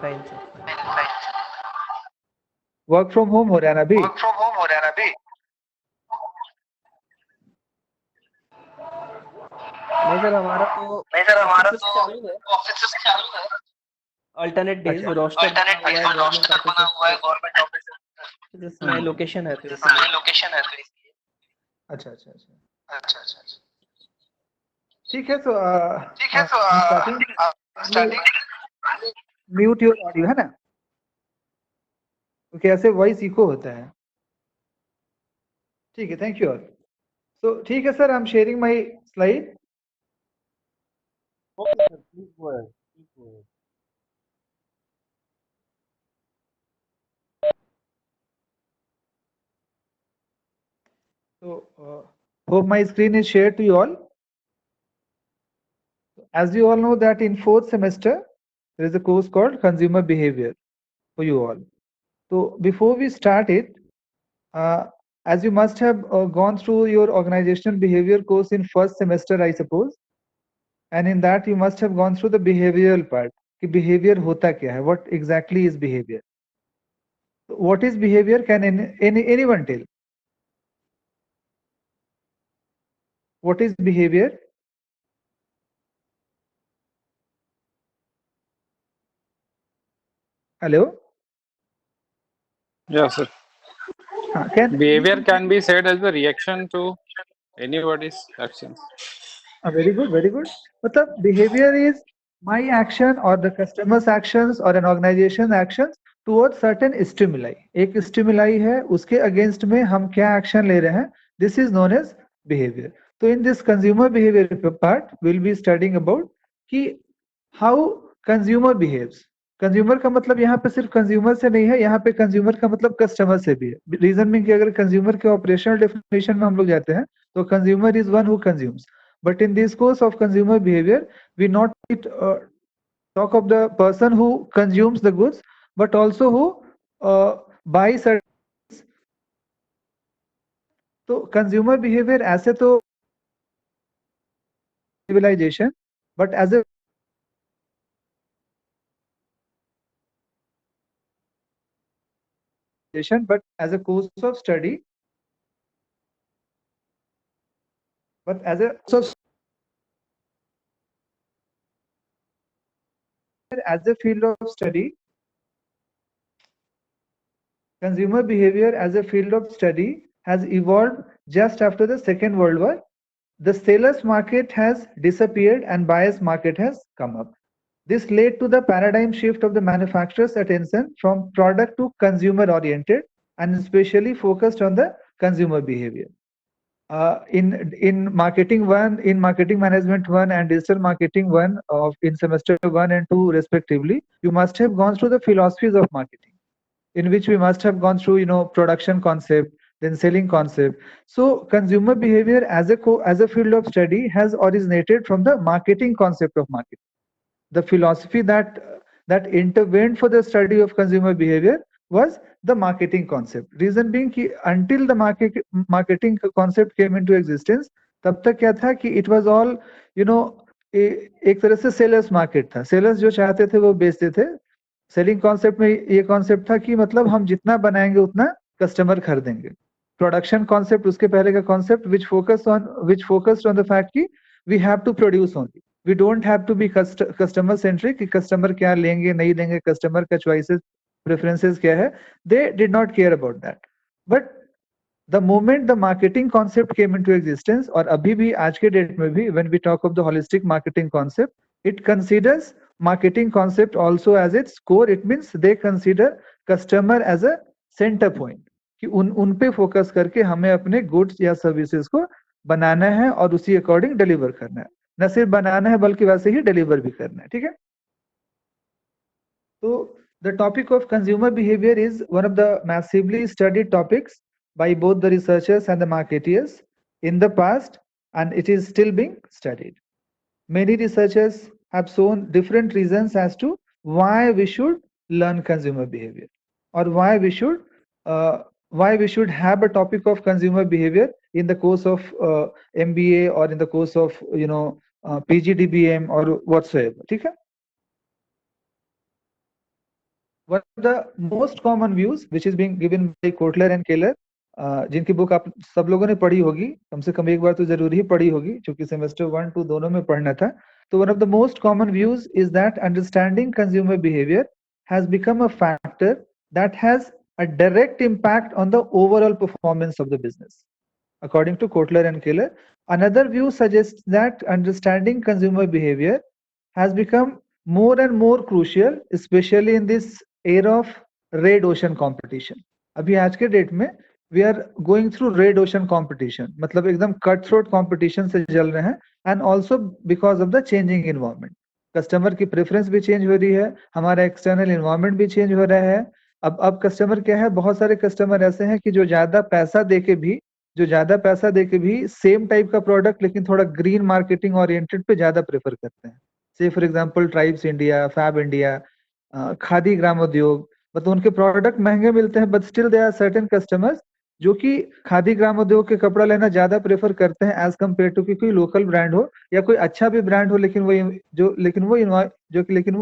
Fine sir. Work from home हो रहा है ना अभी? नहीं सर, हमारा तो ऑफिस चालू है, अल्टरनेट डेज अच्छा रोस्टर बना हुआ है गवर्नमेंट ऑफिस, जिसमें लोकेशन है तो इसलिए। अच्छा अच्छा अच्छा, ठीक है। तो स्टार्टिंग म्यूट योर ऑडियो, है ना, क्योंकि ऐसे वॉइस इको होता है। ठीक है, थैंक यू ऑल। तो ठीक है sir, I am sharing my slide. Okay, sir. Please go ahead. Please go ahead. So, hope my screen is shared to you all. As you all know that in 4th semester, there is a course called Consumer Behavior for you all. So before we start it, as you must have gone through your organizational behavior course in 1st semester, I suppose, and in that you must have gone through the behavioral part. कि behavior होता क्या है? What exactly is behavior? What is behavior? Can anyone tell? What is behavior? Hello? Yeah, sir. Behavior can be said as the reaction to anybody's actions. Very good, very good. मतलब behavior is my action or the customer's actions or an organization's actions towards certain stimuli. एक stimuli है, उसके against में हम क्या action ले रहे हैं, this is known as behavior. तो in this consumer behavior part, we'll be studying about कि how consumer behaves. कंज्यूमर का मतलब यहाँ पे सिर्फ कंज्यूमर से नहीं है, यहाँ पे कंज्यूमर का मतलब कस्टमर से भी है। रीजन मीन कि अगर कंज्यूमर के ऑपरेशनल डेफिनेशन में हम लोग जाते हैं तो consumer is one who consumes, but in this course of consumer behavior we not talk of the person who consumes the goods but also who buys certain. तो consumer behavior ऐसे तो civilization, but as a course of study, but as a field of study, consumer behavior as a field of study has evolved just after the Second World War. The seller's market has disappeared and buyer's market has come up. This led to the paradigm shift of the manufacturer's attention from product to consumer oriented and especially focused on the consumer behavior. In marketing management 1 and digital marketing 1 of in semester 1 and 2 respectively, you must have gone through the philosophies of marketing, in which we must have gone through production concept, then selling concept. So consumer behavior as a field of study has originated from the marketing concept of marketing. The philosophy that intervened for the study of consumer behavior was the marketing concept. Reason being कि until the marketing concept came into existence, तब तक क्या था कि it was all एक तरह से sellers market था। सेलर्स जो चाहते थे वो बेचते थे। सेलिंग कॉन्सेप्ट में ये कॉन्सेप्ट था कि मतलब हम जितना बनाएंगे उतना कस्टमर खरीदेंगे। प्रोडक्शन कॉन्सेप्ट उसके पहले का concept which focused on the fact कि we have to produce only. We don't have to be customer centric कि कस्टमर क्या लेंगे नहीं लेंगे, कस्टमर का चॉइसेस प्रेफरेंसेस क्या है, they did not care about that. But the moment the marketing concept came into existence, और अभी भी आज के डेट में भी when we talk of the holistic marketing concept, it considers marketing concept also as its core. It means they consider customer as a center point कि उन पे फोकस करके हमें अपने गुड्स या सर्विसेज को बनाना है और उसी अकॉर्डिंग डिलीवर करना है। न सिर्फ बनाना है बल्कि वैसे ही डिलीवर भी करना है। ठीक है, तो the topic of consumer behavior is one of the massively studied topics by both the researchers and the marketeers in the past, and it is still being studied. Many researchers have shown different reasons as to why we should learn consumer behavior, or why we should have a topic of consumer behavior in the course of MBA or in the course of PGDBM or whatsoever. ठीक है, one of the most common views which is being given by Kotler and Keller, जिनकी book आप सब लोगों ने पढ़ी होगी, कम से कम एक बार तो जरूर ही पढ़ी होगी, क्योंकि सेमेस्टर 1, 2 दोनों में पढ़ना था. तो one of the most common views is that understanding consumer behavior has become a factor that has a direct impact on the overall performance of the business. According to Kotler and Keller, another view suggests that understanding consumer behavior has become more and more crucial, especially in this era of red ocean competition. अभी आज के date में we are going through red ocean competition, मतलब एकदम cut throat competition से चल रहे हैं, and also because of the changing environment. Customer की प्रेफरेंस भी चेंज हो रही है, हमारा एक्सटर्नल एनवायरनमेंट भी चेंज हो रहा है. अब कस्टमर क्या है, बहुत सारे कस्टमर ऐसे हैं कि जो ज्यादा पैसा दे के भी सेम टाइप का प्रोडक्ट लेकिन थोड़ा ग्रीन मार्केटिंग ओरिएंटेड पे ज्यादा प्रेफर करते हैं. से for example Tribes India, Fab India, Khadi Gramodyog, मतलब उनके प्रोडक्ट महंगे मिलते हैं, but still there are certain customers जो कि खादी ग्रामोद्योग के कपड़ा लेना ज्यादा प्रेफर करते हैं एज कम्पेयर टू कि कोई लोकल ब्रांड हो या कोई अच्छा भी ब्रांड हो, लेकिन वो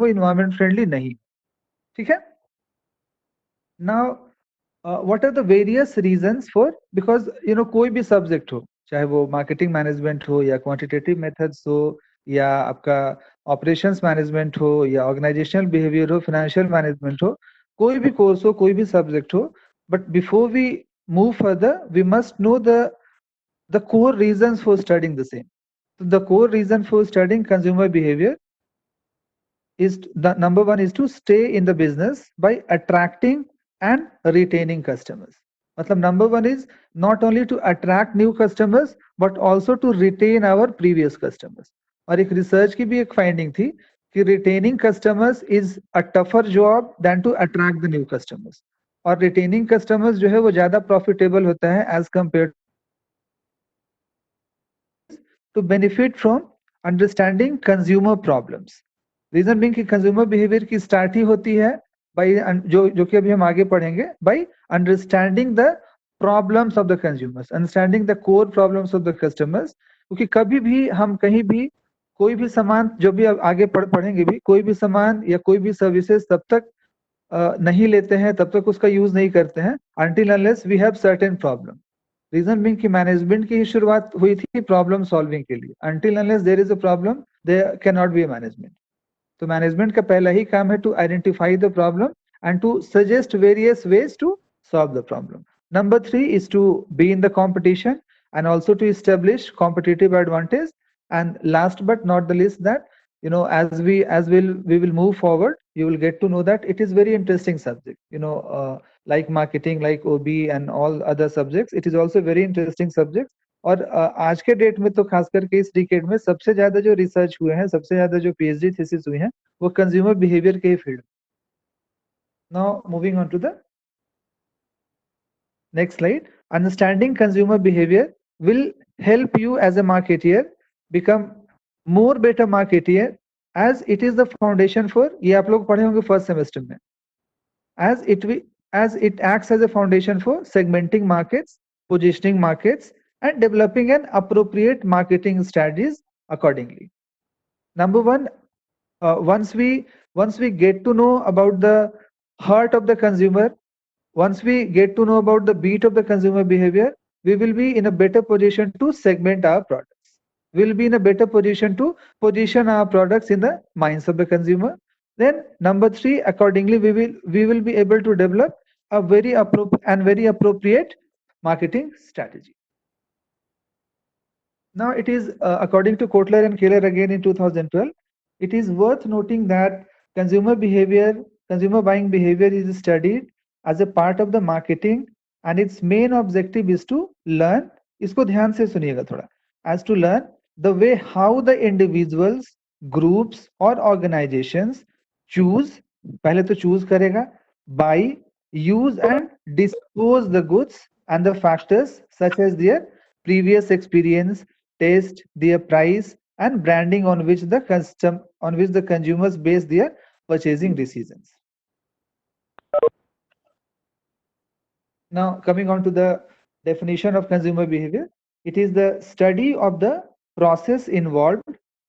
इन्वायरमेंट फ्रेंडली नहीं. ठीक है. Now what are the various reasons for, because कोई भी सब्जेक्ट हो, चाहे वो मार्केटिंग मैनेजमेंट हो या क्वांटिटेटिव मेथड्स हो या आपका ऑपरेशंस मैनेजमेंट हो या ऑर्गेनाइजेशनल बिहेवियर हो, फाइनेंशियल मैनेजमेंट हो, कोई भी कोर्स हो, कोई भी सब्जेक्ट हो, but before we move further we must know the core reasons for studying the same. So the core reason for studying consumer behavior is the number one is to stay in the business by attracting and retaining customers. मतलब number one is not only to attract new customers but also to retain our previous customers. और एक research की भी एक finding थी कि retaining customers is a tougher job than to attract the new customers. और retaining customers जो है वो ज्यादा profitable होता है as compared to benefit from understanding consumer problems. Reason being कि कंज्यूमर बिहेवियर की स्टार्ट ही होती है बाय जो कि अभी हम आगे पढ़ेंगे, by understanding the problems of the consumers, understanding the core problems of the customers. क्योंकि कभी भी हम कहीं भी कोई भी सामान, जो भी आगे पढ़ेंगे भी, कोई भी सामान या कोई भी सर्विसेज तब तक नहीं लेते हैं, तब तक उसका यूज नहीं करते हैं until unless we have certain problem. Reason being कि मैनेजमेंट की ही शुरुआत हुई थी प्रॉब्लम सॉल्विंग के लिए. until unless there is a problem there cannot be a management. तो मैनेजमेंट का पहला ही काम है to identify the problem and to suggest various ways to solve the problem. Number 3 is to be in the competition and also to establish competitive advantage. And last but not the least, that as we will move forward, you will get to know that it is very interesting subject. Like marketing, like OB and all other subjects, it is also very interesting subject. और आज के date में तो खास करके इस decade में सबसे ज्यादा जो रिसर्च हुए हैं, सबसे ज्यादा जो पीएचडी थीसिस हुई हैं, वो कंज्यूमर बिहेवियर के ही field. Now moving on to the next slide. Understanding consumer behaviour will help you as a marketer become more better marketer as it is the foundation for, ये आप लोग पढ़े होंगे फर्स्ट सेमेस्टर में, as it acts as a foundation for segmenting markets, positioning markets, and developing an appropriate marketing strategies accordingly. Number one, once we get to know about the heart of the consumer, once we get to know about the beat of the consumer behavior, we will be in a better position to segment our products. We will be in a better position to position our products in the minds of the consumer. Then number 3, accordingly, we will be able to develop a very appropriate marketing strategy. Now it is according to Kotler and Keller again in 2012, it is worth noting that consumer buying behavior is studied as a part of the marketing and its main objective is to learn, इसको ध्यान से सुनिएगा थोड़ा, as to learn the way how the individuals, groups or organizations choose, पहले तो choose करेगा, buy, use and dispose the goods and the factors such as their previous experience, taste, their price and branding on which the consumers base their purchasing decisions. Now coming on to the definition of consumer behavior, it is the study of the process involved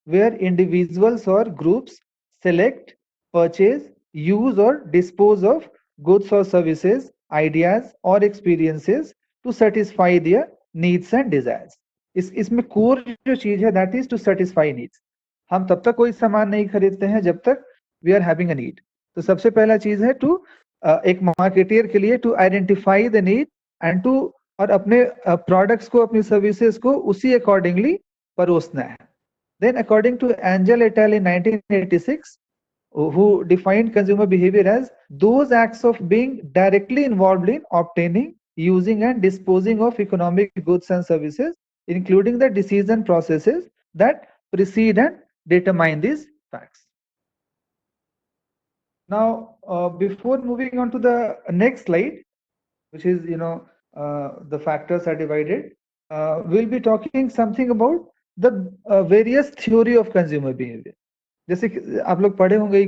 where individuals or groups select, purchase use or dispose of goods or services, ideas or experiences to satisfy their needs and desires. इसमें core जो चीज है that is to satisfy needs. हम तब तक कोई सामान नहीं खरीदते हैं जब तक we are having a need. तो सबसे पहला चीज है टू एक मार्केटियर के लिए to identify the need and to और अपने प्रोडक्ट्स को अपनी सर्विसेज को उसी अकॉर्डिंगली परोसना है. Then according to Angel et al. In 1986, who defined consumer behavior as those acts of being directly involved in obtaining, using and disposing of economic goods and services, including the decision processes that precede and determine these facts. Now, before moving on to the next slide, which is, the factors are divided, we'll be talking something about the various theory of consumer behavior. जैसे आप लोग पढ़े होंगे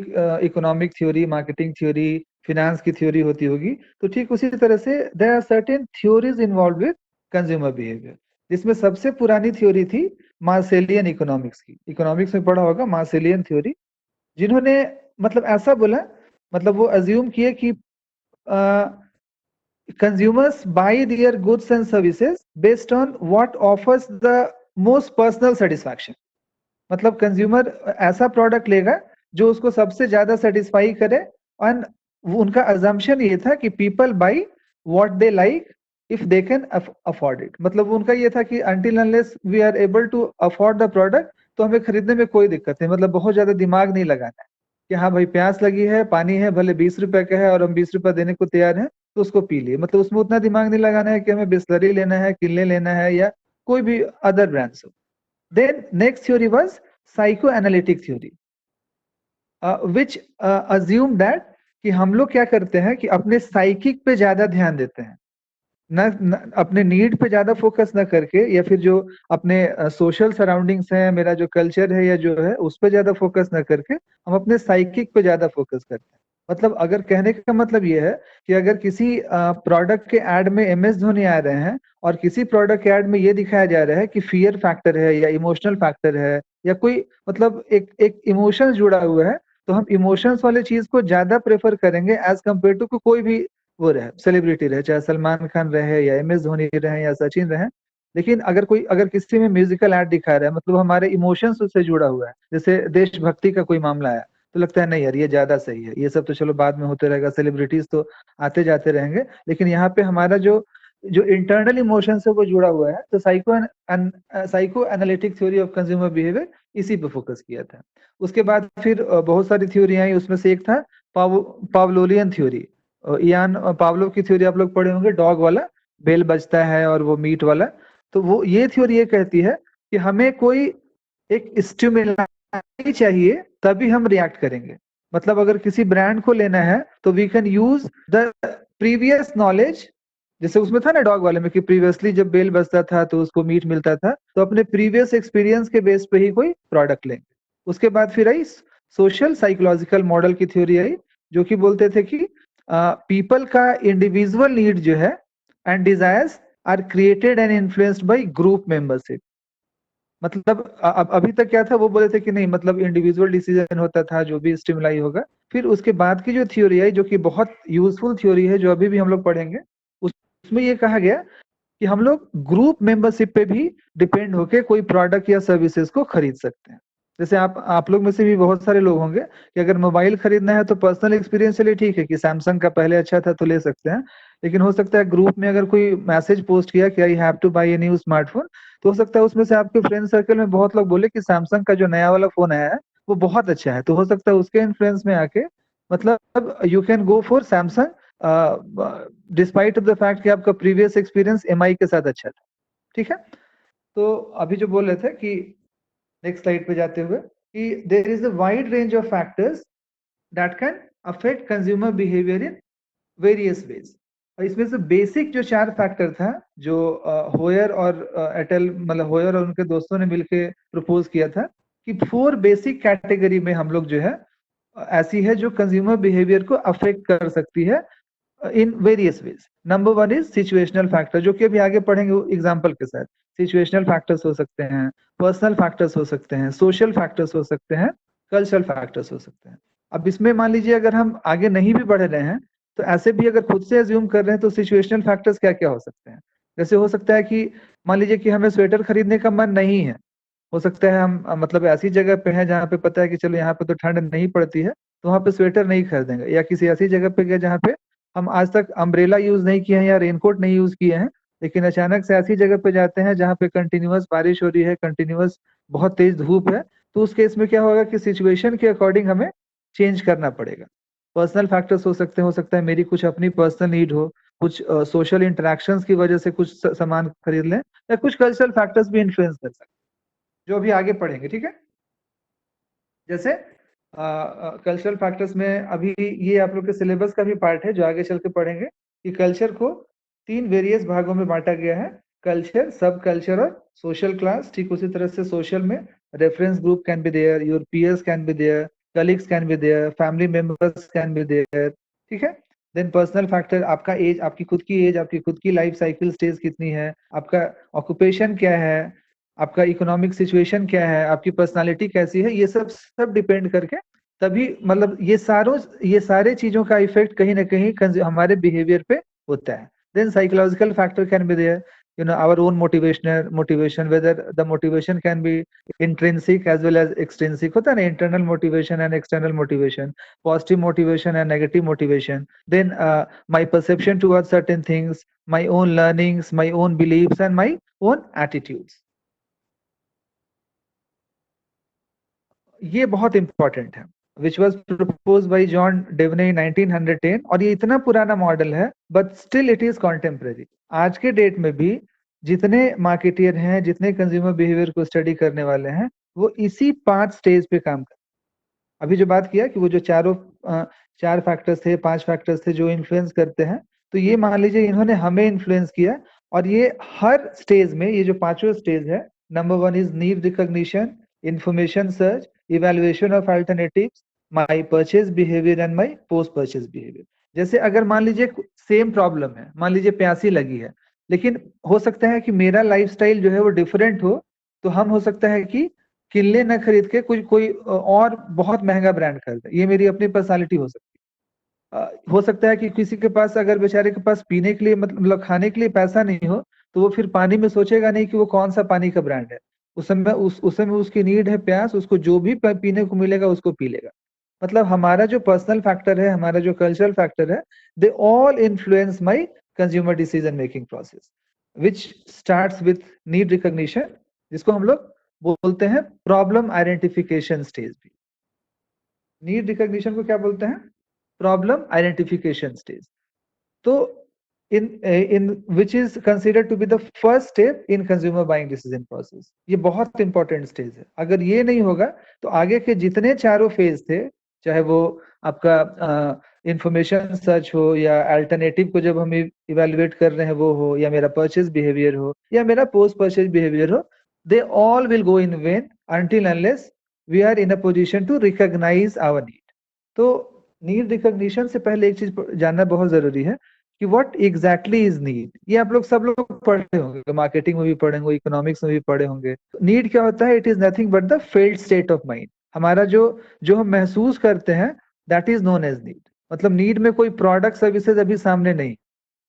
economic theory, marketing theory, finance की theory होती होगी, तो ठीक उसी तरह से there are certain theories involved with consumer behaviour, जिसमें सबसे पुरानी थ्योरी थी मार्सेलियन इकोनॉमिक्स की. इकोनॉमिक्स में पढ़ा होगा मार्सेलियन थ्योरी, जिन्होंने मतलब ऐसा बोला, मतलब वो अज्यूम किए कि consumers buy their goods and services based on what offers the most personal satisfaction. मतलब कंज्यूमर ऐसा प्रोडक्ट लेगा जो उसको सबसे ज्यादा सेटिस्फाई करे. और उनका अजम्पशन ये था कि people buy what they like if they can afford it. मतलब उनका ये था कि until unless we are able to afford the product तो हमें खरीदने में कोई दिक्कत नहीं. मतलब बहुत ज्यादा दिमाग नहीं लगाना है कि हाँ भाई प्यास लगी है, पानी है, भले 20 रुपए का है और हम 20 रुपए देने को तैयार हैं तो उसको पी लिए. मतलब उसमें उतना दिमाग नहीं लगाना है कि हमें बिस्लरी लेना है, किले लेना है या कोई भी अदर ब्रांड्स हो. Then next theory was psychoanalytic theory, which assumed that कि हम लोग क्या करते हैं कि अपने साइकिक पे ज्यादा ध्यान देते हैं, न अपने नीड पे ज्यादा फोकस न करके, या फिर जो अपने सोशल सराउंडिंग्स हैं, मेरा जो कल्चर है या जो है उस पे ज्यादा फोकस न करके हम अपने साइकिक पे ज्यादा फोकस करते हैं. मतलब अगर कहने का मतलब ये है कि अगर किसी प्रोडक्ट के एड में MS धोनी आ रहे हैं और किसी प्रोडक्ट के एड में ये दिखाया जा रहा है कि फियर फैक्टर है या इमोशनल फैक्टर है या कोई मतलब एक इमोशंस जुड़ा हुआ है, तो हम इमोशंस वाले चीज को ज्यादा प्रेफर करेंगे एज कम्पेयर टू कोई भी वो रहे, सेलिब्रिटी रहे, चाहे सलमान खान रहे या MS धोनी रहे या सचिन रहे. लेकिन अगर किसी में म्यूजिकल एड दिखा रहा है, मतलब हमारे इमोशंस उससे जुड़ा हुआ है, जैसे देशभक्ति का कोई मामला आया तो लगता है नहीं यार ये ज्यादा सही है, ये सब तो चलो बाद में होते रहेगा, सेलिब्रिटीज तो आते जाते रहेंगे, लेकिन यहाँ पे हमारा जो इंटरनल इमोशन है वो जुड़ा हुआ है. तो psycho analytic theory of consumer behaviour इसी पे फोकस किया था. उसके बाद फिर बहुत सारी थ्योरी आई, उसमें से एक था पावलोवियन थ्योरी. इयान पावलोव की थ्योरी आप लोग पढ़े होंगे, डॉग वाला, बेल बजता है और वो मीट वाला. तो वो ये थ्योरी ये कहती है कि हमें कोई एक स्टिमुलाई चाहिए तभी हम रिएक्ट करेंगे. मतलब अगर किसी ब्रांड को लेना है तो we can use the previous knowledge, जैसे उसमें था ना डॉग वाले में कि प्रीवियसली जब बेल बजता था तो उसको मीट मिलता था, तो अपने प्रीवियस एक्सपीरियंस के बेस पे ही कोई प्रोडक्ट लेंगे. उसके बाद फिर आई सोशल साइकोलॉजिकल मॉडल की थ्योरी आई, जो कि बोलते थे कि पीपल का इंडिविजुअल नीड जो है and desires are created and influenced by group membership. मतलब अभी तक क्या था, वो बोले थे कि नहीं, मतलब इंडिविजुअल डिसीजन होता था जो भी स्टिमुलाई होगा. फिर उसके बाद की जो थ्योरी आई, जो कि बहुत यूजफुल थ्योरी है, जो अभी भी हम लोग पढ़ेंगे, उसमें ये कहा गया कि हम लोग ग्रुप मेंबरशिप पे भी डिपेंड होके कोई प्रोडक्ट या सर्विसेज को खरीद सकते हैं. जैसे आप लोग में से भी बहुत सारे लोग होंगे कि अगर मोबाइल खरीदना है तो पर्सनल एक्सपीरियंस चलिए ठीक है कि सैमसंग का पहले अच्छा था तो ले सकते हैं, लेकिन हो सकता है ग्रुप में अगर कोई मैसेज पोस्ट किया कि I have to buy a new smartphone, तो हो सकता है उसमें से आपके फ्रेंड सर्कल में बहुत लोग बोले कि सैमसंग का जो नया वाला फोन आया है वो बहुत अच्छा है, तो हो सकता है उसके इन्फ्लुएंस में आके मतलब you can go for Samsung despite of the fact कि आपका प्रीवियस एक्सपीरियंस MI के साथ अच्छा था. ठीक है, तो अभी जो बोल रहे थे कि नेक्स्ट स्लाइड पे जाते हुए कि there is a wide range of factors that can affect consumer behaviour in various ways. और इसमें से बेसिक जो 4 फैक्टर था जो होयर और एटल, मतलब होयर और उनके दोस्तों ने मिलके प्रपोज किया था कि 4 बेसिक कैटेगरी में हम लोग जो है ऐसी है जो कंज्यूमर बिहेवियर को अफेक्ट कर सकती है इन various veg. Number 1 is situational factor, जो कि अभी आगे पढ़ेंगे एग्जांपल के साथ. सिचुएशनल फैक्टर्स हो सकते हैं, पर्सनल फैक्टर्स हो सकते हैं, सोशल फैक्टर्स हो सकते हैं, कल्चरल फैक्टर्स हो सकते हैं. अब इसमें मान लीजिए अगर हम आगे नहीं भी बढ़ रहे हैं तो ऐसे भी अगर खुद से एज्यूम कर रहे हैं तो सिचुएशनल फैक्टर्स क्या क्या हो सकते हैं। जैसे हो सकता है कि मान लीजिए कि हमें स्वेटर खरीदने का मन नहीं है, हो सकता है हम मतलब ऐसी जगह पे हैं जहाँ पे पता है कि चलो यहाँ पे तो ठंड नहीं पड़ती है तो वहाँ पे स्वेटर नहीं खरीदेंगे, या किसी ऐसी जगह पे गए जहाँ पे हम आज तक अम्ब्रेला यूज नहीं किए हैं या रेनकोट नहीं यूज किए हैं, लेकिन अचानक से ऐसी जगह पे जाते हैं जहाँ पे कंटिन्यूअस बारिश हो रही है, कंटिन्यूअस बहुत तेज धूप है, तो उस केस में क्या होगा कि सिचुएशन के अकॉर्डिंग हमें चेंज करना पड़ेगा। पर्सनल फैक्टर्स हो सकता है मेरी कुछ अपनी पर्सनल नीड हो, कुछ सोशल इंटरेक्शंस की वजह से कुछ सामान खरीद लें, या कुछ कल्चरल फैक्टर्स भी इन्फ्लुएंस कर सकते हैं जो अभी आगे पढ़ेंगे, ठीक है। जैसे कल्चरल फैक्टर्स में अभी ये आप लोग के सिलेबस का भी पार्ट है जो आगे चल के पढ़ेंगे कि कल्चर को 3 वेरियस भागों में बांटा गया है, कल्चर, सब कल्चर और सोशल क्लास। ठीक उसी तरह से सोशल में reference group can be there, your peers can be there, colleagues can be there, family members can be there, ठीक है। देन पर्सनल फैक्टर, आपका एज, आपकी खुद की एज, आपकी खुद की लाइफ साइकिल स्टेज कितनी है, आपका ऑक्यूपेशन क्या है, आपका इकोनॉमिक सिचुएशन क्या है, आपकी पर्सनालिटी कैसी है, ये सब डिपेंड करके तभी मतलब ये सारे चीजों का इफेक्ट कहीं ना कहीं हमारे बिहेवियर पे होता है। Then psychological factor can be there, our own motivation, whether the motivation can be intrinsic as well as extrinsic, होता है ना, internal motivation and external motivation, positive motivation and negative motivation, then my perception towards certain things, my own learnings, my own beliefs and my own attitudes, ये बहुत important है, which was propose by John Dewey in 1910, और ये इतना पुराना model है but still it is contemporary. आज के डेट में भी जितने मार्केटियर हैं, जितने कंज्यूमर बिहेवियर को स्टडी करने वाले हैं, वो इसी 5 स्टेज पे काम कर, अभी जो बात किया कि वो जो चार फैक्टर्स थे, 5 फैक्टर्स थे जो इन्फ्लुएंस करते हैं, तो ये मान लीजिए इन्होंने हमें इन्फ्लुएंस किया, और ये हर स्टेज में, ये जो 5वां स्टेज है, number 1 is need recognition, information search, evaluation of alternatives, my purchase behaviour and my post purchase behaviour. जैसे अगर मान लीजिए सेम प्रॉब्लम है, मान लीजिए प्यासी लगी है, लेकिन हो सकता है कि मेरा लाइफस्टाइल जो है वो डिफरेंट हो, तो हम हो सकता है कि किले न खरीद के कोई और बहुत महंगा ब्रांड खरीदे, ये मेरी अपनी पर्सनालिटी हो सकती है। हो सकता है कि किसी के पास, अगर बेचारे के पास पीने के लिए मतलब खाने के लिए पैसा नहीं हो, तो वो फिर पानी में सोचेगा नहीं कि वो कौन सा पानी का ब्रांड है, उस समय उसकी नीड है प्यास, उसको जो भी पीने को मिलेगा उसको पी लेगा। मतलब हमारा जो पर्सनल फैक्टर है, हमारा जो कल्चरल फैक्टर है, they all influence my consumer decision making process, which starts with need recognition, जिसको हम लोग बोलते हैं प्रॉब्लम आइडेंटिफिकेशन स्टेज भी। नीड रिकॉग्निशन को क्या बोलते हैं? Problem identification stage. तो in which is considered to be the first step in consumer buying decision process, ये बहुत इंपॉर्टेंट स्टेज है। अगर ये नहीं होगा तो आगे के जितने चारों फेज थे, चाहे वो आपका इंफॉर्मेशन सर्च हो, या अल्टरनेटिव को जब हम इवेल्युएट कर रहे हैं वो हो, या मेरा परचेज बिहेवियर हो, या मेरा पोस्ट परचेज बिहेवियर हो, they all will go in vain until unless we are in a position to recognize our need. तो नीड रिकॉग्निशन से पहले एक चीज जानना बहुत जरूरी है कि व्हाट एग्जैक्टली इज नीड। ये आप लोग सब लोग पढ़े होंगे, मार्केटिंग में भी पढ़े होंगे, इकोनॉमिक्स में भी पढ़े होंगे। नीड क्या होता है? It is nothing but the felt state of mind. हमारा जो हम महसूस करते हैं, that is known as need. मतलब नीड में कोई प्रोडक्ट सर्विसेज अभी सामने नहीं,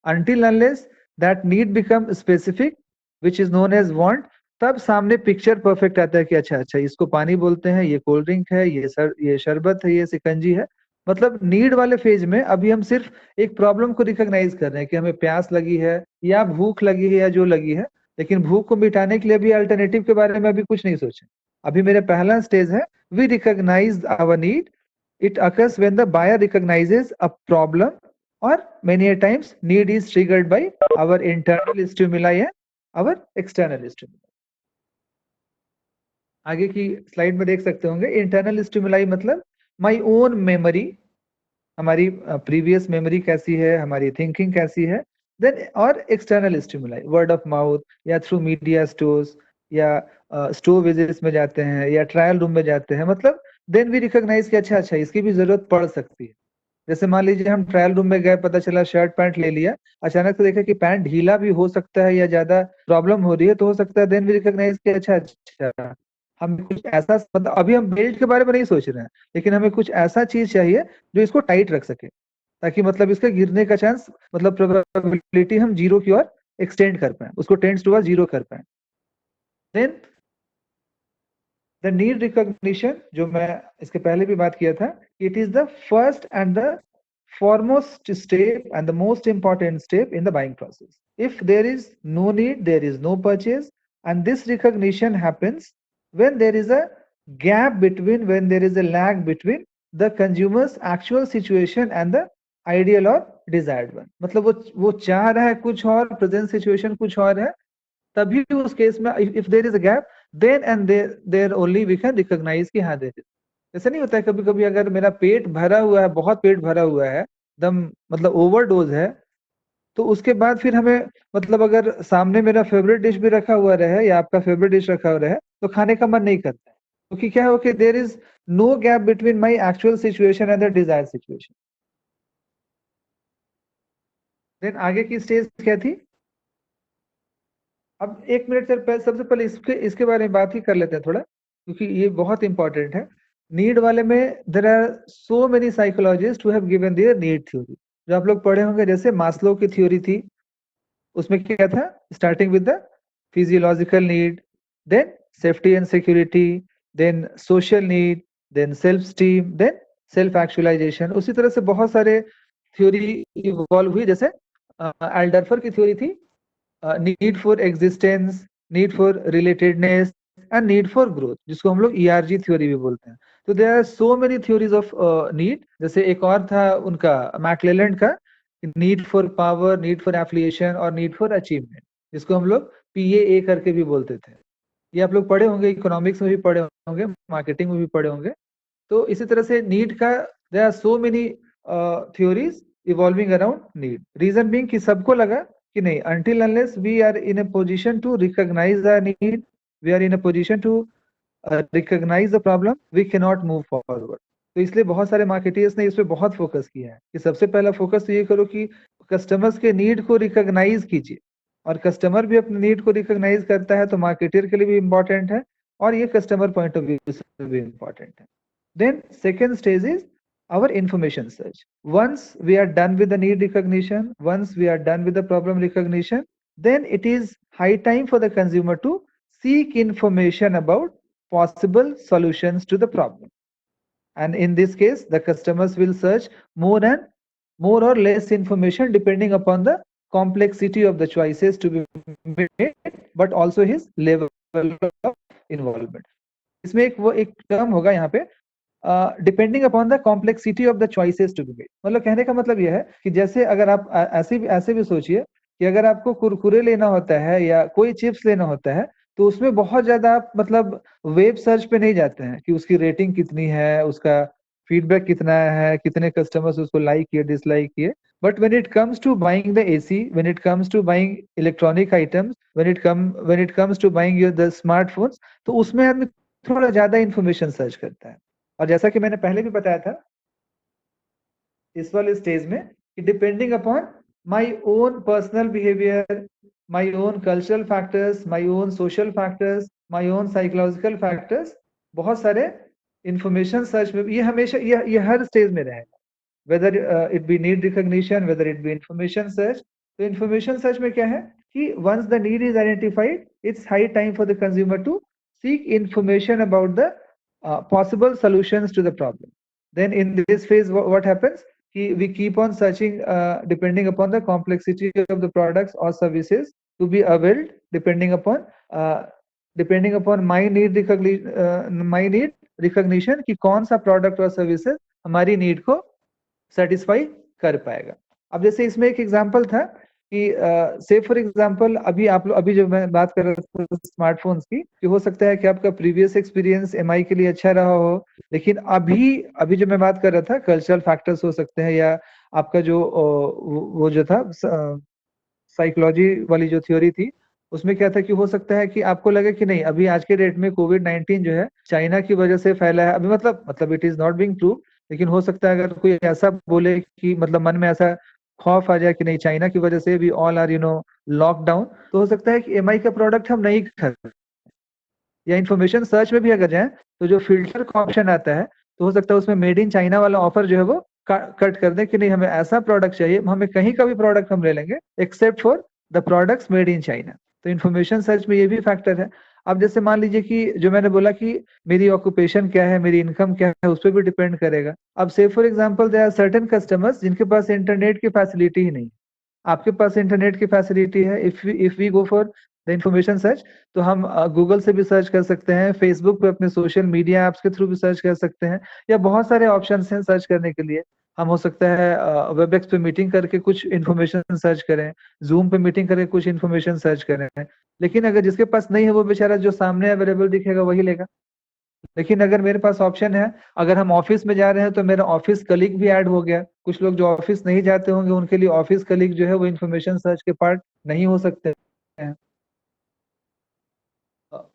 until unless that need become specific which is known as want, तब सामने पिक्चर परफेक्ट आता है कि अच्छा इसको पानी बोलते हैं, ये कोल्ड ड्रिंक है, ये शरबत है, ये सिकंजी है। मतलब नीड वाले फेज में अभी हम सिर्फ एक प्रॉब्लम को रिकॉग्नाइज कर रहे हैं कि हमें प्यास लगी है, या भूख लगी है, या जो लगी है, लेकिन भूख को मिटाने के लिए भी अल्टरनेटिव के बारे में अभी कुछ नहीं सोचे। अभी मेरे पहला स्टेज है, we recognise our need. It occurs when the buyer recognises a problem, or many a times need is triggered by our internal stimuli and our external stimuli. आगे की स्लाइड में देख सकते होंगे, इंटरनल स्टिमुलाई मतलब my own memory, हमारी previous memory कैसी है, हमारी थिंकिंग कैसी है। देन और external stimuli, word of mouth, या थ्रू मीडिया स्टोर्स, या स्टोर विजिट्स में जाते हैं, या ट्रायल रूम में जाते हैं। मतलब देन वी रिकॉग्नाइज कि अच्छा इसकी भी जरूरत पड़ सकती है। जैसे मान लीजिए हम ट्रायल रूम में गए, पता चला शर्ट पैंट ले लिया, अचानक से देखा कि पैंट ढीला भी हो सकता है या ज्यादा प्रॉब्लम हो रही है, तो हो सकता है देन वी रिकॉग्नाइज कि अच्छा हमें कुछ ऐसा, मतलब अभी हम बेल्ट के बारे में नहीं सोच रहे हैं, लेकिन हमें कुछ ऐसा चीज चाहिए जो इसको टाइट रख सके, ताकि मतलब इसके गिरने का चांस, मतलब प्रोबेबिलिटी हम जीरो की ओर एक्सटेंड कर पाए, उसको टेंड्स टू जीरो कर पाए। देन द नीड रिकॉग्निशन, जो मैं इसके पहले भी बात किया था, it is the first and the foremost step and the most important step in the buying process. If there is no need, there is no purchase, and this recognition happens when there is a gap between, when there is a lag between the consumer's actual situation and the ideal or desired one. मतलब वो चाह रहा है कुछ और, present situation कुछ और है, तभी उस केस में if there is a gap, then and there only we can recognize कि हाँ there is. ऐसा नहीं होता है, कभी कभी अगर मेरा पेट भरा हुआ है, बहुत पेट भरा हुआ है, एकदम मतलब ओवरडोज है, तो उसके बाद फिर हमें, मतलब अगर सामने मेरा फेवरेट डिश भी रखा हुआ रहे या आपका फेवरेट डिश रखा हुआ रहे, तो खाने का मन नहीं करता है, क्योंकि क्या है कि there is no gap between my actual situation and the desired situation. Then आगे की स्टेज क्या थी? अब एक मिनट सर, सबसे पहले इसके बारे में बात ही कर लेते हैं थोड़ा, क्योंकि ये बहुत इंपॉर्टेंट है। नीड वाले में there are so many psychologist who have given their need theory, जो आप लोग पढ़े होंगे, जैसे मास्लो की थ्योरी थी, उसमें क्या था, starting with the physiological need, then safety and security, then social need, then self esteem, then self actualisation. उसी तरह से बहुत सारे थ्योरी इवॉल्व हुई, जैसे एल्डरफर की थ्योरी थी, need for existence, need for relatedness and need for growth, जिसको हम लोग ईआरजी थ्योरी भी बोलते हैं। तो there are so many theories of need. जैसे एक और था उनका मैक्लेलैंड का, need for power, need for affiliation और नीड फॉर अचीवमेंट, जिसको हम लोग पीएए करके भी बोलते थे। ये आप लोग पढ़े होंगे, इकोनॉमिक्स में भी पढ़े होंगे, मार्केटिंग में भी पढ़े होंगे। तो इसी तरह से नीड का there are so many theories evolving around need. Reason being कि सबको लगा कि नहीं, until unless we are in a position to recognize our need, we are in a position to recognize the problem, we cannot move forward. तो इसलिए बहुत सारे marketers ने इस पे बहुत फोकस किया है कि सबसे पहला फोकस तो ये करो कि कस्टमर्स के नीड को रिकॉग्नाइज कीजिए, और कस्टमर भी अपने नीड को रिकॉग्नाइज करता है, तो मार्केटर के लिए भी इंपॉर्टेंट है, और ये कस्टमर पॉइंट ऑफ व्यू से भी इंपॉर्टेंट है। Then second stage is our information search. Once we are done with the need recognition, once we are done with the problem recognition, then it is high time for the consumer to seek information about possible solutions to the problem. And in this case, the customers will search more or less information depending upon the complexity of the choices to be made, but also his level of involvement. इसमें एक term होगा यहाँ पे, depending upon the complexity of the choices to be made. मतलब कहने का मतलब यह है कि जैसे अगर आप ऐसे भी सोचिए कि अगर आपको कुरकुरे लेना होता है या कोई चिप्स लेना होता है, तो उसमें बहुत ज्यादा आप मतलब वेब सर्च पे नहीं जाते हैं कि उसकी रेटिंग कितनी है, उसका फीडबैक कितना है, कितने कस्टमर्स उसको लाइक किए, डिसलाइक किए। But when it comes to buying the AC, when it comes to buying electronic items, when it comes to buying the smartphones, तो उसमें आदमी थोड़ा ज्यादा इंफॉर्मेशन सर्च करता है। और जैसा कि मैंने पहले भी बताया था इस वाले स्टेज में, कि depending upon my own personal behaviour, my own cultural factors, my own social factors, my own psychological factors, बहुत सारे इंफॉर्मेशन सर्च में ये हमेशा ये हर स्टेज में रहेगा, whether it be need recognition, whether it be information search. तो information search में क्या है कि once the need is identified, it's high time for the consumer to seek information about the possible solutions to the problem. Then in this phase, what happens? We keep on searching depending upon the complexity of the products or services to be availed, depending upon my need recognition कि कौन सा product और services हमारी need को satisfy कर पाएगा। अब जैसे इसमें एक एग्जांपल था कि से फॉर एग्जांपल अभी जो मैं बात कर रहा था स्मार्टफोन्स की, कि हो सकता है कि आपका प्रीवियस एक्सपीरियंस एमआई के लिए अच्छा रहा हो, लेकिन अभी जो मैं बात कर रहा था कल्चरल फैक्टर्स हो सकते हैं, या आपका जो वो जो था साइकोलॉजी वाली जो थ्योरी थी, उसमें क्या था कि हो सकता है कि आपको लगे कि नहीं, अभी आज के डेट में कोविड-19 जो है चाइना की वजह से फैला है। अभी मतलब it is not being prove, लेकिन हो सकता है अगर कोई ऐसा बोले कि मतलब मन में ऐसा खौफ आ जाए कि नहीं चाइना की वजह से भी ऑल आर लॉकडाउन, तो हो सकता है कि एमआई का प्रोडक्ट हम नहीं खरीदें। या इन्फॉर्मेशन सर्च में भी अगर जाए तो जो फिल्टर का ऑप्शन आता है तो हो सकता है उसमें मेड इन चाइना वाला ऑफर जो है वो कट कर दे कि नहीं हमें ऐसा प्रोडक्ट चाहिए, हमें कहीं का भी प्रोडक्ट हम ले लेंगे except for the products made in China. तो इन्फॉर्मेशन सर्च में ये भी फैक्टर है। अब जैसे मान लीजिए कि जो मैंने बोला कि मेरी ऑक्यूपेशन क्या है, मेरी इनकम क्या है, उस पर भी डिपेंड करेगा। अब से for example there are certain customers जिनके पास इंटरनेट की फैसिलिटी ही नहीं, आपके पास इंटरनेट की फैसिलिटी है। If we go for the information search तो हम गूगल से भी सर्च कर सकते हैं, फेसबुक पे अपने सोशल मीडिया ऐप्स के थ्रू भी सर्च कर सकते हैं, या बहुत सारे ऑप्शंस हैं सर्च करने के लिए। हम हो सकता है वेबएक्स पे मीटिंग करके कुछ इन्फॉर्मेशन सर्च करें, जूम पे मीटिंग करके कुछ इन्फॉर्मेशन सर्च करें। लेकिन अगर जिसके पास नहीं है वो बेचारा जो सामने अवेलेबल दिखेगा वही लेगा। लेकिन अगर मेरे पास ऑप्शन है, अगर हम ऑफिस में जा रहे हैं तो मेरा ऑफिस कलीग भी ऐड हो गया। कुछ लोग जो ऑफिस नहीं जाते होंगे उनके लिए ऑफिस कलीग जो है वो इन्फॉर्मेशन सर्च के पार्ट नहीं हो सकते हैं।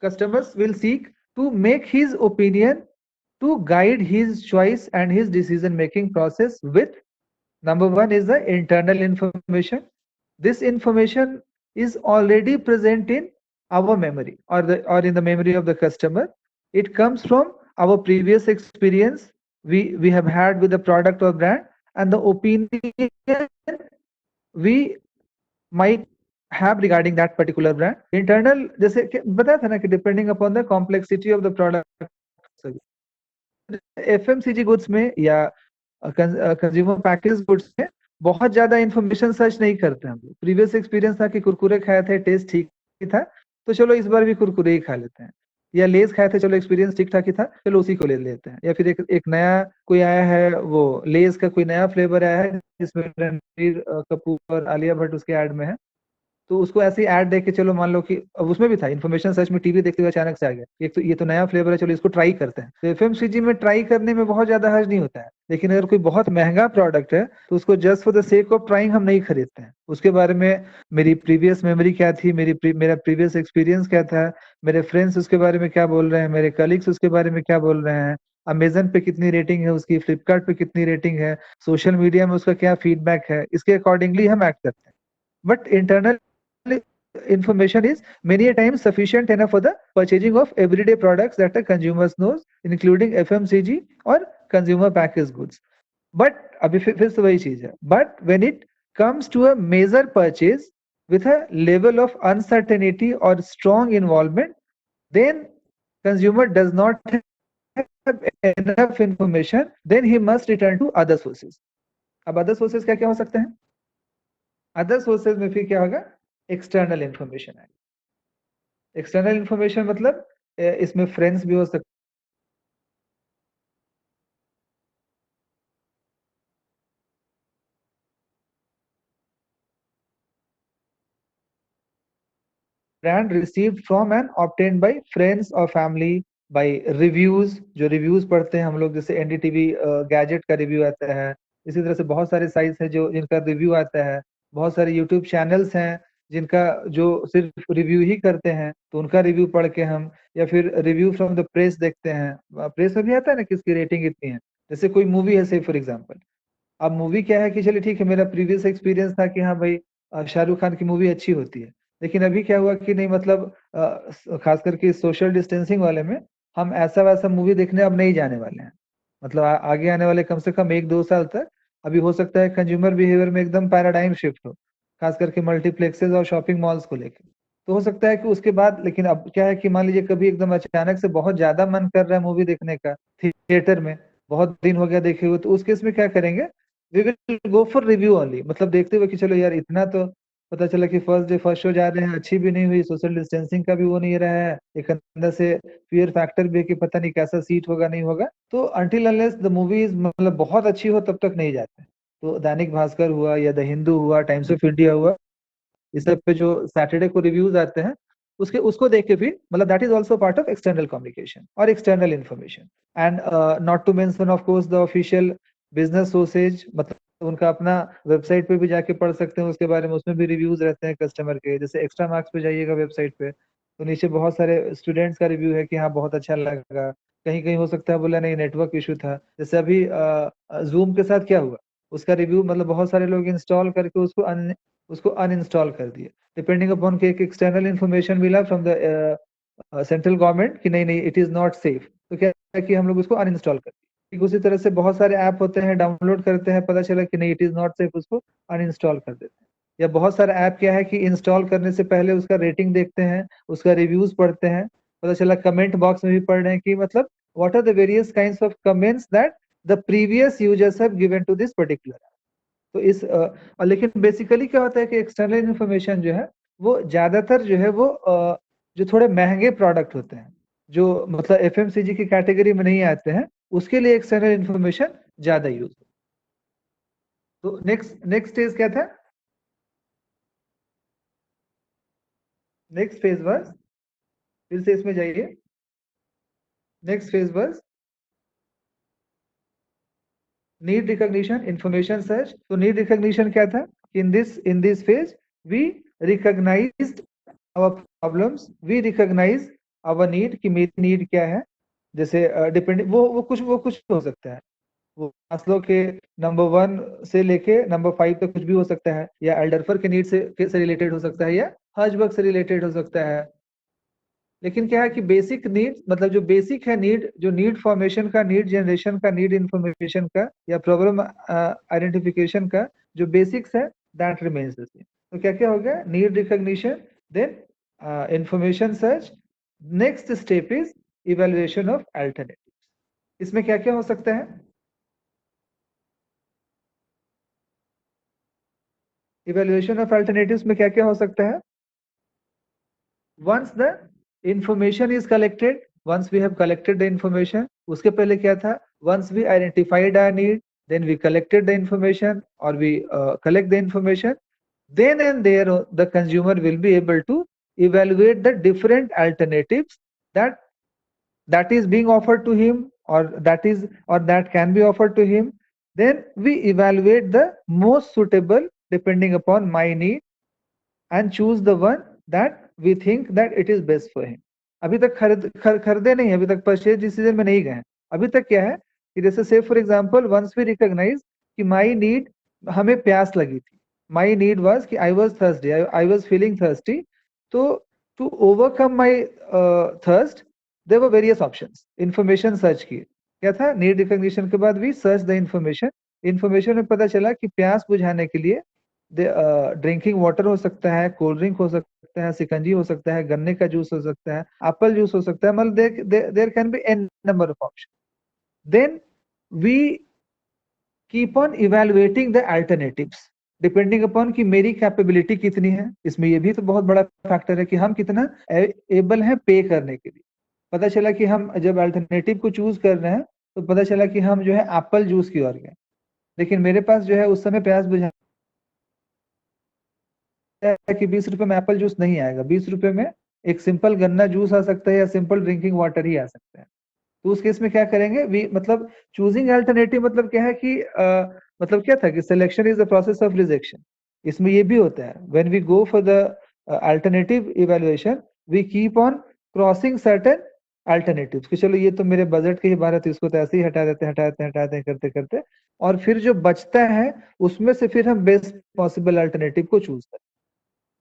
Customers will seek to make his opinion to guide his choice and his decision making process with number one is the internal information. This information is already present in our memory or in the memory of the customer. It comes from our previous experience we have had with the product or brand, and the opinion we might have regarding that particular brand. Internal जैसे बताया था ना कि depending upon the complexity of the product, FMCG goods में या consumer package goods में बहुत ज्यादा इंफॉर्मेशन सर्च नहीं करते हम लोग। प्रीवियस एक्सपीरियंस था कि कुरकुरे खाए थे, टेस्ट ठीक ही था, तो चलो इस बार भी कुरकुरे ही खा लेते हैं। या लेस खाए थे, चलो एक्सपीरियंस ठीक ठाक ही था, चलो उसी को ले लेते हैं। या फिर एक नया कोई आया है, वो लेस का कोई नया फ्लेवर आया है जिसमें रणबीर कपूर और आलिया भट्ट उसके ऐड में है, तो उसको ऐसे ही ऐड देख के चलो मान लो कि अब उसमें भी था इन्फॉर्मेशन सर्च में, टीवी देखते हुए अचानक से आ गया एक तो ये तो नया फ्लेवर है, चलो इसको ट्राई करते हैं। तो एफएमसीजी में ट्राई करने में बहुत ज्यादा हर्ज नहीं होता है। लेकिन अगर कोई बहुत महंगा प्रोडक्ट है तो उसको just for the sake of trying हम नहीं खरीदते हैं। उसके बारे में मेरी प्रीवियस मेमोरी क्या थी, मेरा प्रीवियस एक्सपीरियंस क्या था, मेरे फ्रेंड्स उसके बारे में क्या बोल रहे हैं, मेरे कलीग्स उसके बारे में क्या बोल रहे हैं, अमेजन पे कितनी रेटिंग है उसकी, फ्लिपकार्ट पे कितनी रेटिंग है, सोशल मीडिया में उसका क्या फीडबैक है, इसके अकॉर्डिंगली हम एक्ट करते हैं। But internal information is many a times sufficient enough for the purchasing of everyday products that the consumers knows, including FMCG or consumer packaged goods. But अभी फिर से वही चीज है, but when it comes to a major purchase with a level of uncertainty or strong involvement, then consumer does not have enough information, then he must return to other sources. अब other sources क्या क्या हो सकते हैं? Other sources में फिर क्या होगा? एक्सटर्नल इंफॉर्मेशन है। एक्सटर्नल इंफॉर्मेशन मतलब इसमें फ्रेंड्स भी हो सकते, brand received from and obtained by friends or family, by reviews, जो रिव्यूज पढ़ते हैं हम लोग, जैसे एनडीटीवी गैजेट का रिव्यू आता है, इसी तरह से बहुत सारे साइट्स हैं जो जिनका रिव्यू आता है, बहुत सारे यूट्यूब चैनल्स हैं जिनका जो सिर्फ रिव्यू ही करते हैं, तो उनका रिव्यू पढ़ के हम, या फिर रिव्यू फ्रॉम द प्रेस देखते हैं। प्रेस में भी आता है ना किसकी रेटिंग इतनी है। जैसे कोई मूवी है से फॉर एग्जाम्पल, अब मूवी क्या है कि चलिए ठीक है, मेरा प्रीवियस एक्सपीरियंस था कि हाँ भाई शाहरुख खान की मूवी अच्छी होती है, लेकिन अभी क्या हुआ कि नहीं, मतलब खास करके सोशल डिस्टेंसिंग वाले में हम ऐसा वैसा मूवी देखने अब नहीं जाने वाले हैं। मतलब आगे आने वाले कम से कम 1-2 साल तक अभी हो सकता है कंज्यूमर बिहेवियर में एकदम पैराडाइम शिफ्ट हो, खास करके मल्टीप्लेक्सेस और शॉपिंग मॉल्स को लेकर। तो हो सकता है कि उसके बाद, लेकिन अब क्या है कि मान लीजिए कभी एकदम अचानक से बहुत ज्यादा मन कर रहा है मूवी देखने का थिएटर में, बहुत दिन हो गया देखे हुए, तो उस केस में क्या करेंगे, we will go for review only. मतलब देखते हुए कि चलो यार इतना तो पता चला कि फर्स्ट डे फर्स्ट शो जा रहे हैं, अच्छी भी नहीं हुई, सोशल डिस्टेंसिंग का भी वो नहीं रहा है, एक अंदर से फियर फैक्टर भी है कि पता नहीं कैसा सीट होगा नहीं होगा, तो until unless the movie is मतलब बहुत अच्छी हो तब तक नहीं जाते। तो दैनिक भास्कर हुआ या द हिंदू हुआ, टाइम्स ऑफ इंडिया हुआ, इस सब पे जो सैटरडे को रिव्यूज आते हैं उसके उसको देख के भी, मतलब that is also part of external communication और external information. And not to mention of course the official business sources, मतलब उनका अपना वेबसाइट पे भी जाके पढ़ सकते हैं उसके बारे में, उसमें भी रिव्यूज रहते हैं कस्टमर के। जैसे एक्स्ट्रा मार्क्स पे जाइएगा वेबसाइट पे तो नीचे बहुत सारे स्टूडेंट्स का रिव्यू है कि हाँ बहुत अच्छा लगा, कहीं कहीं हो सकता है बोला नहीं नेटवर्क इशू था। जैसे अभी जूम के साथ क्या हुआ, उसका रिव्यू मतलब बहुत सारे लोग इंस्टॉल करके उसको अनइंस्टॉल कर दिए, डिपेंडिंग अपॉन के एक एक्सटर्नल इंफॉर्मेशन मिला फ्रॉम द सेंट्रल गवर्नमेंट कि नहीं नहीं इट इज नॉट सेफ, तो क्या है कि हम लोग उसको अनइंस्टॉल करते हैं। ठीक उसी तरह से बहुत सारे ऐप होते हैं, डाउनलोड करते हैं, पता चला कि नहीं इट इज नॉट सेफ, उसको अनइंस्टॉल कर देते हैं। या बहुत सारे ऐप क्या है कि इंस्टॉल करने से पहले उसका रेटिंग देखते हैं, उसका रिव्यूज पढ़ते हैं, पता चला कमेंट बॉक्स में भी पढ़ रहे हैं कि मतलब what are the various kinds of comments that the previous users have given to this particular. तो इस लेकिन बेसिकली क्या होता है कि एक्सटर्नल इन्फॉर्मेशन जो है वो ज्यादातर जो है वो जो थोड़े महंगे प्रोडक्ट होते हैं, जो मतलब एफएमसीजी की कैटेगरी में नहीं आते हैं, उसके लिए एक्सटर्नल इन्फॉर्मेशन ज्यादा यूज होता है। तो नेक्स्ट स्टेज क्या था? नेक्स्ट फेज वाज, फिर से इसमें जाइए, next phase was need recognition, information search. तो नीड रिकॉग्निशन क्या था? In this phase we recognised our problems, we recognise our need कि मेरी नीड क्या है। जैसे डिपेंडिंग वो कुछ हो सकता है, वो मास्लो के नंबर 1 से लेके नंबर 5 तक कुछ भी हो सकता है, या एल्डरफर के नीड से रिलेटेड हो सकता है, या हर्जबर्ग से रिलेटेड हो सकता है। लेकिन क्या है कि बेसिक नीड मतलब जो बेसिक है नीड, जो नीड फॉर्मेशन का, नीड जनरेशन का, नीड इंफॉर्मेशन का, या प्रॉब्लम आइडेंटिफिकेशन का जो बेसिक्स है दैट रिमेन्स द सेम। तो क्या क्या हो गया? Need recognition, then information search, next step is evaluation of alternatives. इसमें क्या क्या हो सकता है? इवेल्युएशन ऑफ अल्टरनेटिव्स में क्या क्या हो सकता है? once the information is collected, once we have collected the information, उसके पहले क्या था? once we identified our need, then we collected the information or we collect the information, then and there the consumer will be able to evaluate the different alternatives that is being offered to him, or that can be offered to him. Then we evaluate the most suitable depending upon my need and choose the one that we think that it is best for him. अभी तक खरीदे नहीं, अभी तक purchase decision में नहीं गए। अभी तक क्या है कि जैसे से for example once we recognise कि माय नीड, हमें प्यास लगी थी, माय नीड वाज कि I was thirsty, I was feeling thirsty. तो to overcome my thirst there were various options, information search की। क्या था? नीड रिकॉग्निशन के बाद we search the information, information में पता चला कि प्यास बुझाने के लिए ड्रिंकिंग वाटर हो सकता है, कोल्ड ड्रिंक हो सकता है, सिकंजी हो सकता है, गन्ने का जूस हो सकता है, एप्पल जूस हो सकता है, मतलब there can be an number of option. Then we keep on evaluating the alternatives depending upon कि मेरी कैपेबिलिटी कितनी है। इसमें ये भी तो बहुत बड़ा फैक्टर है कि हम कितना एबल हैं पे करने के लिए। पता चला कि हम जब अल्टरनेटिव को चूज कर रहे हैं तो पता चला कि हम जो है एप्पल जूस की ओर गए, लेकिन मेरे पास जो है उस समय प्यास बुझा है कि 20 रुपए में एप्पल जूस नहीं आएगा, 20 रुपए में एक सिंपल गन्ना जूस आ सकता है या सिंपल ड्रिंकिंग वाटर ही आ सकता है। तो उस केस में क्या करेंगे? वी मतलब चूजिंग अल्टरनेटिव मतलब क्या है कि मतलब क्या था कि selection is the process of rejection. इसमें ये भी होता है when we go for the alternative evaluation, we keep on crossing certain alternatives कि चलो ये तो मेरे बजट के ही बाहर है तो इसको तो ऐसे ही हटा देते हैं करते करते, और फिर जो बचता है उसमें से फिर हम बेस्ट पॉसिबल अल्टरनेटिव को चूज करते हैं।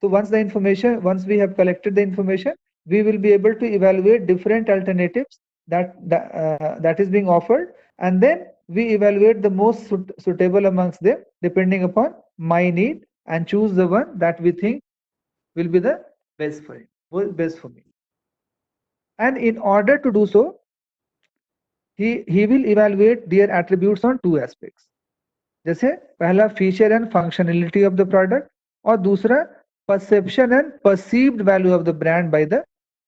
So once we have collected the information, we will be able to evaluate different alternatives that is being offered, and then we evaluate the most suitable amongst them depending upon my need and choose the one that we think will be the best for him, best for me. And in order to do so, he will evaluate their attributes on two aspects. जैसे पहला feature and functionality of the product, और दूसरा perception and perceived value of the brand by the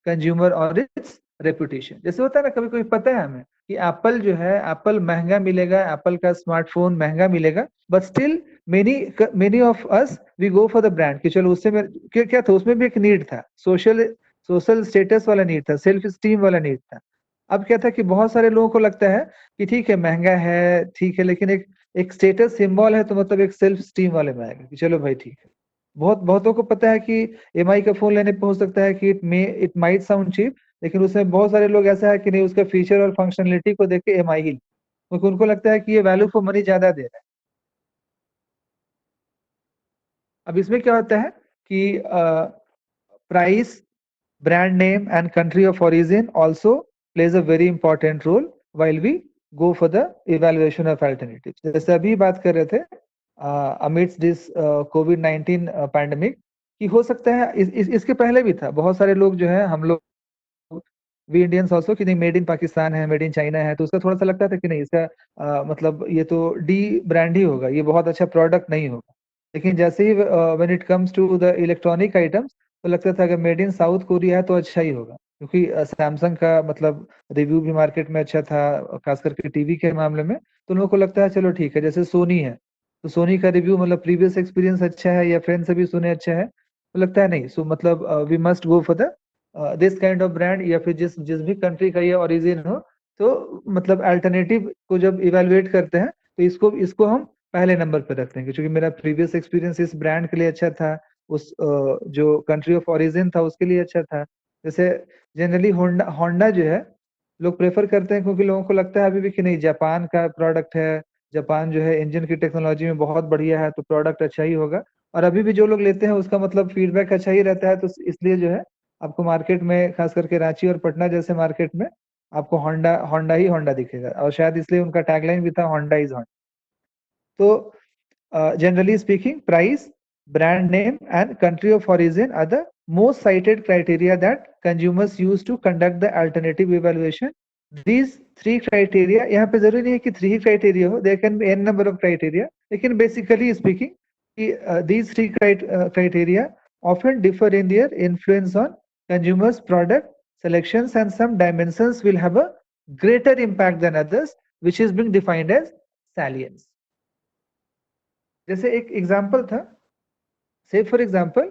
consumer और it's reputation. जैसे होता है ना, कभी कभी पता है हमें कि एप्पल जो है, एप्पल महंगा मिलेगा, एप्पल का स्मार्टफोन महंगा मिलेगा, but still many of us we go for the brand कि चलो उससे क्या था, उसमें भी एक नीड था, सोशल स्टेटस वाला नीड था, सेल्फ स्टीम वाला नीड था। अब क्या था कि बहुत सारे लोगों को लगता है कि ठीक है महंगा है, ठीक है, लेकिन एक स्टेटस सिंबल है, तो मतलब एक सेल्फ स्टीम वाले में आएगा कि चलो भाई ठीक है। बहुतों को पता है कि एमआई का फोन लेने पे हो सकता है कि इट माइट साउंड चीप, लेकिन उसमें बहुत सारे लोग ऐसा है कि नहीं, उसका फीचर और फंक्शनलिटी को देख के एमआई ही, क्योंकि उनको लगता है कि ये वैल्यू फॉर मनी ज्यादा दे रहा है। अब इसमें क्या होता है कि price brand name and country of origin also plays a very important role while we go for the evaluation of alternatives. जैसे अभी बात कर रहे थे amidst this COVID-19 pandemic कि हो सकता है इसके पहले भी था, बहुत सारे लोग जो है हम लोग वी इंडियंस ऑल्सो कि नहीं मेड इन पाकिस्तान है, मेड इन चाइना है, तो उसका थोड़ा सा लगता था कि नहीं इसका मतलब ये तो डी ब्रांड ही होगा, ये बहुत अच्छा प्रोडक्ट नहीं होगा। लेकिन जैसे ही when it comes to the electronic items तो लगता था अगर मेड इन साउथ कोरिया है तो अच्छा ही होगा, क्योंकि सैमसंग का मतलब रिव्यू भी मार्केट में अच्छा था, खास करके टीवी के मामले में। तो लोगों को लगता है चलो ठीक है, जैसे सोनी है तो सोनी का रिव्यू मतलब प्रीवियस एक्सपीरियंस अच्छा है या फ्रेंड से भी सुने अच्छा है, तो लगता है नहीं सो मतलब we must go for the this kind of brand, या फिर जिस जिस भी कंट्री का ये ओरिजिन हो, तो मतलब अल्टरनेटिव को जब इवेलुएट करते हैं तो इसको इसको हम पहले नंबर पे रखते हैं, क्योंकि मेरा प्रीवियस एक्सपीरियंस इस ब्रांड के लिए अच्छा था, उस जो कंट्री ऑफ ओरिजिन था उसके लिए अच्छा था। जैसे जनरली होंडा होंडा जो है लोग प्रेफर करते हैं, क्योंकि लोगों को लगता है अभी भी कि नहीं जापान का प्रोडक्ट है, जापान जो है इंजन की टेक्नोलॉजी में बहुत बढ़िया है, तो प्रोडक्ट अच्छा ही होगा। और अभी भी जो लोग लेते हैं उसका मतलब फीडबैक अच्छा ही रहता है, तो इसलिए जो है आपको मार्केट में खास करके रांची और पटना जैसे मार्केट में आपको होंडा होंडा ही होंडा दिखेगा, और शायद इसलिए उनका टैगलाइन भी था होंडा इज होंडा। तो generally speaking, price, brand name, and country of origin are the most cited criteria that consumers use to conduct the alternative evaluation. These three criteria, यहाँ पे जरूरी नहीं है कि 3 ही criteria हो, there can be n number of criteria, लेकिन basically speaking, these three criteria often differ in their influence on consumers' product selections, and some dimensions will have a greater impact than others, which is being defined as salience. जैसे एक example था, say for example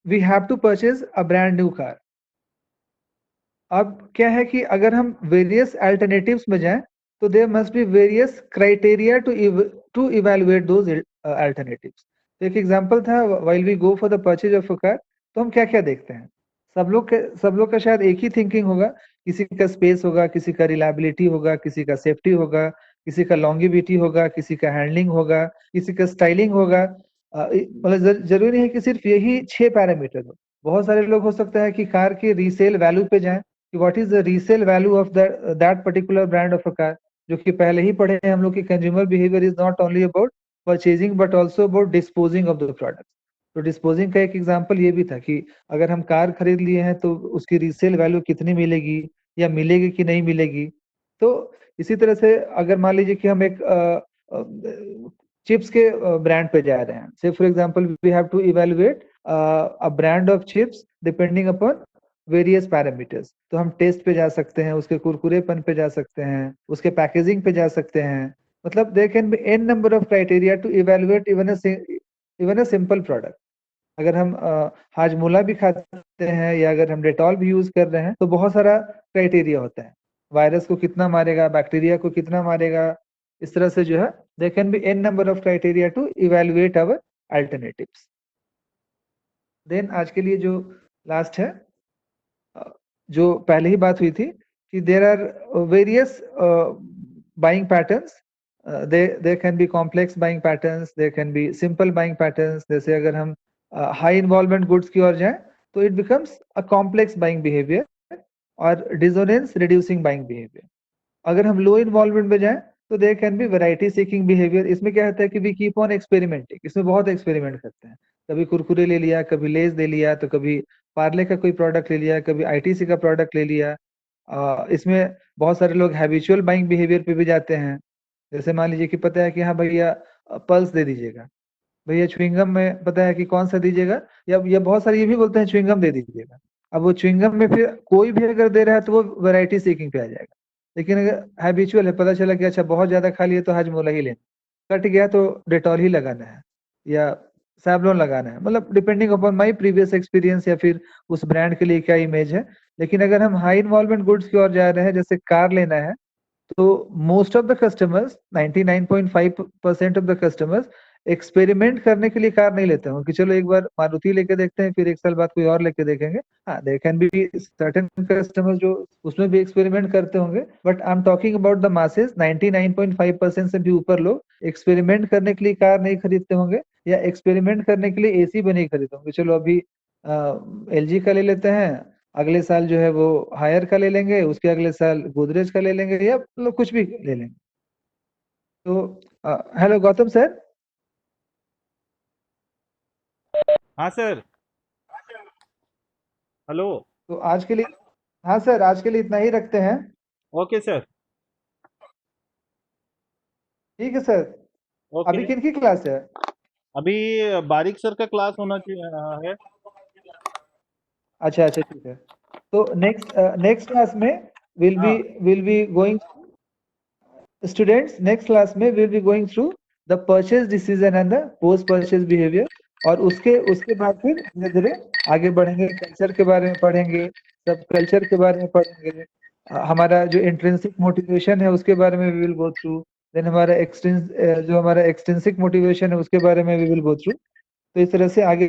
we have to purchase a brand new car. अब क्या है कि अगर हम various alternatives में जाएं तो there must be various criteria to evaluate those alternatives. तो एक एग्जांपल था, while we go for the purchase of a car तो हम क्या क्या देखते हैं, सब लोग का शायद एक ही थिंकिंग होगा, किसी का स्पेस होगा, किसी का रिलायबिलिटी होगा, किसी का सेफ्टी होगा, किसी का लॉन्गिविटी होगा, किसी का हैंडलिंग होगा, किसी का स्टाइलिंग होगा। मतलब जरूरी नहीं है कि सिर्फ यही 6 पैरामीटर हो, बहुत सारे लोग हो सकता है कि कार की रीसेल वैल्यू पे जाएं कि what is the resale value of that particular brand of a car, जो कि पहले ही पढ़े हैं हम लोग कि consumer behaviour is not only about purchasing but also about disposing of the product. तो डिस्पोजिंग का एक एग्जांपल ये भी था कि अगर हम कार खरीद लिए हैं तो उसकी रीसेल वैल्यू कितनी मिलेगी या मिलेगी कि नहीं मिलेगी। तो इसी तरह से अगर मान लीजिए कि हम एक चिप्स के ब्रांड पे जा रहे हैं, से for example we have to evaluate a brand of chips depending upon various parameters. तो हम टेस्ट पे जा सकते हैं, उसके कुरकुरेपन पे जा सकते हैं, उसके पैकेजिंग पे जा सकते हैं, मतलब there can be an number of criteria to evaluate even a simple product. अगर हम हाजमोला भी खाते हैं या अगर हम डेटॉल भी यूज कर रहे हैं तो बहुत सारा क्राइटेरिया होता है, वायरस को कितना मारेगा, बैक्टीरिया को कितना मारेगा, इस तरह से जो है there can be an number of criteria to evaluate our alternatives. Then आज के लिए जो लास्ट है, जो पहले ही बात हुई थी कि there are various buying patterns, there can be complex buying patterns, there can be simple buying patterns. जैसे अगर हम हाई इन्वॉल्वमेंट गुड्स की ओर जाएं तो it becomes a complex buying behaviour और डिसोनेंस रिड्यूसिंग बाइंग बिहेवियर। अगर हम लो इन्वॉल्वमेंट में जाएं तो there can be variety seeking behaviour. इसमें क्या होता है कि वी कीप ऑन एक्सपेरिमेंटिंग, इसमें बहुत एक्सपेरिमेंट करते हैं, कभी कुरकुरे ले लिया, कभी लेज ले लिया, तो कभी पार्ले का कोई प्रोडक्ट ले लिया, कभी आईटीसी का प्रोडक्ट ले लिया। इसमें बहुत सारे लोग हैबिचुअल बाइंग बिहेवियर पे भी जाते हैं। जैसे मान लीजिए कि पता है कि हाँ भैया पल्स दे दीजिएगा, भैया च्युइंगम में पता है कि कौन सा दीजिएगा, या बहुत सारे ये भी बोलते हैं च्युइंगम दे दीजिएगा। अब वो च्युइंगम में फिर कोई भी अगर दे रहा है तो वो वैरायटी सीकिंग पे आ जाएगा। लेकिन अगर हैबिचुअल है, पता चला कि अच्छा बहुत ज्यादा खा लिया तो हाजमोला ही लेना, कट गया तो डेटॉल ही लगाना है या सैवलॉन लगाना है, मतलब depending upon my previous experience या फिर उस ब्रांड के लिए क्या इमेज है। लेकिन अगर हम हाई इन्वॉल्वमेंट गुड्स की ओर जा रहे हैं, जैसे कार लेना है, तो most of the customers 99.5% of the customers experiment करने के लिए कार नहीं लेते होंगे कि चलो एक बार मारुति लेके देखते हैं, फिर एक साल बाद कोई और लेके देखेंगे। हाँ, there can be certain customers जो उसमें भी एक्सपेरिमेंट करते होंगे, but I am talking about the masses. 99.5% से भी ऊपर लोग एक्सपेरिमेंट करने के लिए कार नहीं खरीदते होंगे, या एक्सपेरिमेंट करने के लिए एसी भी नहीं खरीदते होंगे। चलो अभी एलजी का ले लेते हैं, अगले साल जो है वो हायर का ले लेंगे, उसके अगले साल गोदरेज का ले लेंगे, या मतलब कुछ भी ले लेंगे। तो हेलो गौतम सर। हाँ सर। हेलो। तो आज के लिए, हाँ सर, आज के लिए इतना ही रखते हैं। Okay sir. ठीक है सर। ओके। अभी किन की क्लास है? अभी बारिक सर का क्लास होना चाहिए है। अच्छा अच्छा, ठीक है। तो नेक्स्ट क्लास में will be going, students next class में will be going through the purchase decision and the post purchase behaviour, और उसके बाद फिर धीरे धीरे आगे बढ़ेंगे, कल्चर के बारे में पढ़ेंगे, सब कल्चर के बारे में पढ़ेंगे, हमारा जो इंट्रिंसिक मोटिवेशन है उसके बारे में we will go through, then हमारा जो हमारा एक्सट्रिंसिक मोटिवेशन है उसके बारे में वी विल गो थ्रू। तो इस तरह से आगे